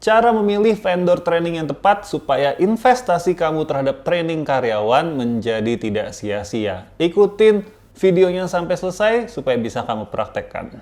cara memilih vendor training yang tepat supaya investasi kamu terhadap training karyawan menjadi tidak sia-sia. Ikutin videonya sampai selesai supaya bisa kamu praktekkan.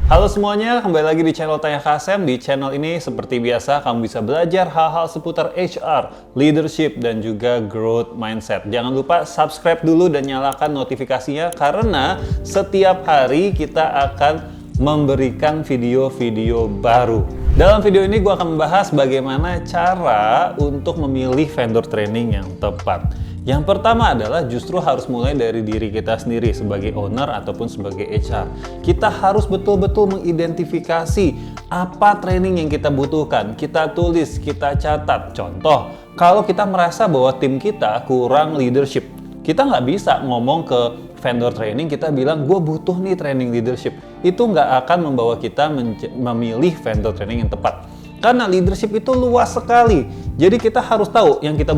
Halo semuanya, kembali lagi di channel Tanya Kasem. Di channel ini seperti biasa kamu bisa belajar hal-hal seputar HR, leadership, dan juga growth mindset. Jangan lupa subscribe dulu dan nyalakan notifikasinya karena setiap hari kita akan memberikan video-video baru. Dalam video ini gue akan membahas bagaimana cara untuk memilih vendor training yang tepat. Yang pertama adalah justru harus mulai dari diri kita sendiri sebagai owner ataupun sebagai HR. Kita harus betul-betul mengidentifikasi apa training yang kita butuhkan. Kita tulis, kita catat. Contoh, kalau kita merasa bahwa tim kita kurang leadership, kita nggak bisa ngomong ke vendor training, kita bilang, gue butuh nih training leadership. Itu nggak akan membawa kita memilih vendor training yang tepat. Karena leadership itu luas sekali. Jadi kita harus tahu yang kita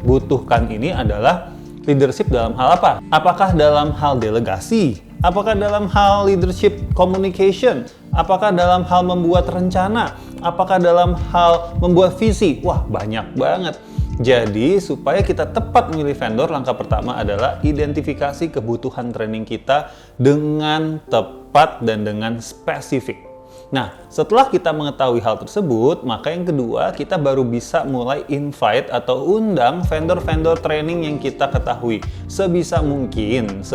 butuhkan ini adalah leadership dalam hal apa? Apakah dalam hal delegasi? Apakah dalam hal leadership communication? Apakah dalam hal membuat rencana? Apakah dalam hal membuat visi? Wah, banyak banget. Jadi, supaya kita tepat memilih vendor, langkah pertama adalah identifikasi kebutuhan training kita dengan tepat dan dengan spesifik. Nah, setelah kita mengetahui hal tersebut, maka yang kedua, kita baru bisa mulai invite atau undang vendor-vendor training yang kita ketahui. Sebisa mungkin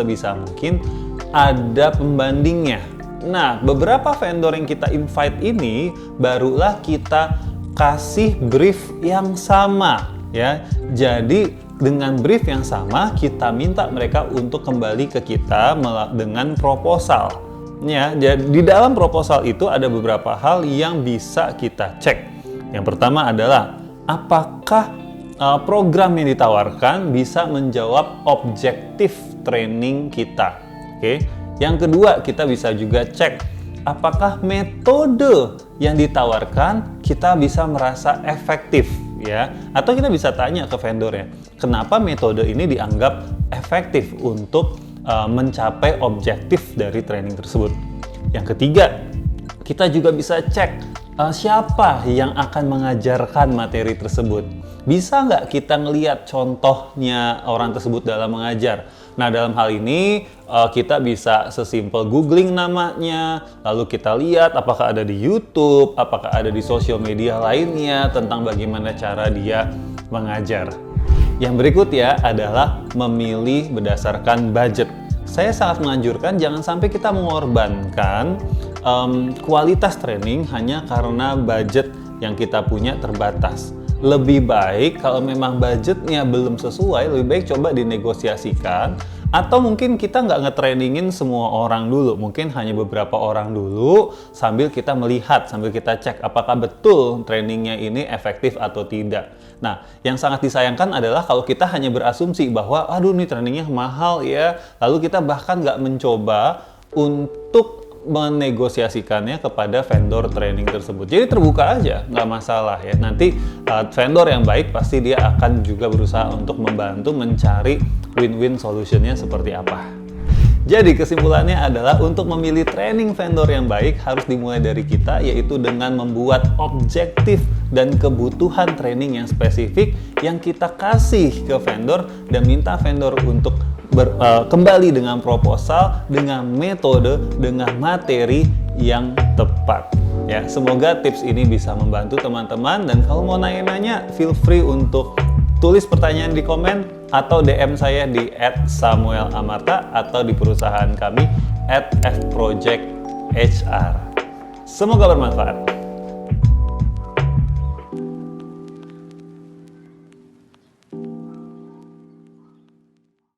ada pembandingnya. Nah, beberapa vendor yang kita invite ini, barulah kita kasih brief yang sama. Ya, jadi dengan brief yang sama, kita minta mereka untuk kembali ke kita dengan proposal. Ya, jadi di dalam proposal itu ada beberapa hal yang bisa kita cek. Yang pertama adalah apakah program yang ditawarkan bisa menjawab objektif training kita. Oke. Yang kedua, kita bisa juga cek apakah metode yang ditawarkan kita bisa merasa efektif, ya. Atau kita bisa tanya ke vendornya, kenapa metode ini dianggap efektif untuk mencapai objektif dari training tersebut. Yang ketiga, kita juga bisa cek siapa yang akan mengajarkan materi tersebut. Bisa nggak kita ngelihat contohnya orang tersebut dalam mengajar? Nah, dalam hal ini kita bisa sesimpel googling namanya, lalu kita lihat apakah ada di YouTube, apakah ada di sosial media lainnya tentang bagaimana cara dia mengajar. Yang berikut ya adalah memilih berdasarkan budget. Saya sangat menganjurkan jangan sampai kita mengorbankan kualitas training hanya karena budget yang kita punya terbatas. Lebih baik kalau memang budgetnya belum sesuai, lebih baik coba dinegosiasikan. Atau mungkin kita nggak nge-trainingin semua orang dulu, mungkin hanya beberapa orang dulu sambil kita melihat, sambil kita cek apakah betul trainingnya ini efektif atau tidak. Nah, yang sangat disayangkan adalah kalau kita hanya berasumsi bahwa aduh nih trainingnya mahal ya, lalu kita bahkan nggak mencoba untuk menegosiasikannya kepada vendor training tersebut. Jadi terbuka aja, nggak masalah ya. Nanti vendor yang baik pasti dia akan juga berusaha untuk membantu mencari win-win solutionnya seperti apa. Jadi kesimpulannya adalah untuk memilih training vendor yang baik harus dimulai dari kita, yaitu dengan membuat objektif dan kebutuhan training yang spesifik yang kita kasih ke vendor dan minta vendor untuk kembali dengan proposal, dengan metode, dengan materi yang tepat. Ya, semoga tips ini bisa membantu teman-teman, dan kalau mau nanya-nanya, feel free untuk tulis pertanyaan di komen atau DM saya di @samuelamarta atau di perusahaan kami @fprojecthr. Semoga bermanfaat.